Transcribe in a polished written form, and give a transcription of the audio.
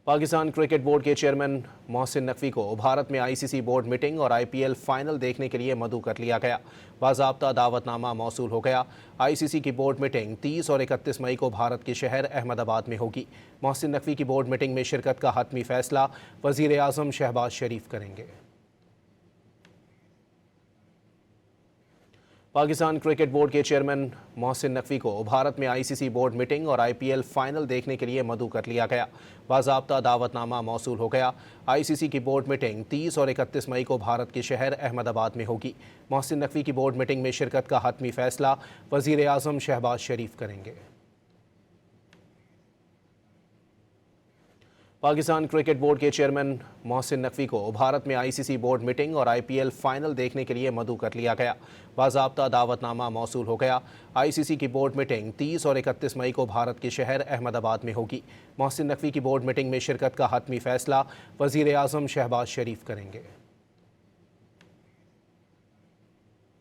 Pakistan cricket board کے chairman Mohsin Naqvi کو بھارت میں آئی سی سی بورڈ میٹنگ اور آئی پی ایل فائنل دیکھنے کے لیے مدعو کر لیا گیا۔ باضابطہ دعوت نامہ موصول ہو گیا۔ آئی سی سی کی بورڈ میٹنگ 30 اور 31 مئی کو بھارت کے شہر احمد آباد میں ہوگی۔ محسن نقوی کی بورڈ میٹنگ میں شرکت کا حتمی فیصلہ وزیر اعظم شہباز شریف کریں گے۔ پاکستان کرکٹ بورڈ کے چیئرمین محسن نقوی کو بھارت میں آئی سی سی بورڈ میٹنگ اور آئی پی ایل فائنل دیکھنے کے لیے مدعو کر لیا گیا۔ باضابطہ دعوت نامہ موصول ہو گیا۔ آئی سی سی کی بورڈ میٹنگ 30 اور 31 مئی کو بھارت کے شہر احمد آباد میں ہوگی۔ محسن نقوی کی بورڈ میٹنگ میں شرکت کا حتمی فیصلہ وزیر اعظم شہباز شریف کریں گے۔ پاکستان کرکٹ بورڈ کے چیئرمین محسن نقوی کو بھارت میں آئی سی سی بورڈ میٹنگ اور آئی پی ایل فائنل دیکھنے کے لیے مدعو کر لیا گیا۔ باضابطہ دعوت نامہ موصول ہو گیا۔ آئی سی سی کی بورڈ میٹنگ 30 اور 31 مئی کو بھارت کے شہر احمد آباد میں ہوگی۔ محسن نقوی کی بورڈ میٹنگ میں شرکت کا حتمی فیصلہ وزیر اعظم شہباز شریف کریں گے۔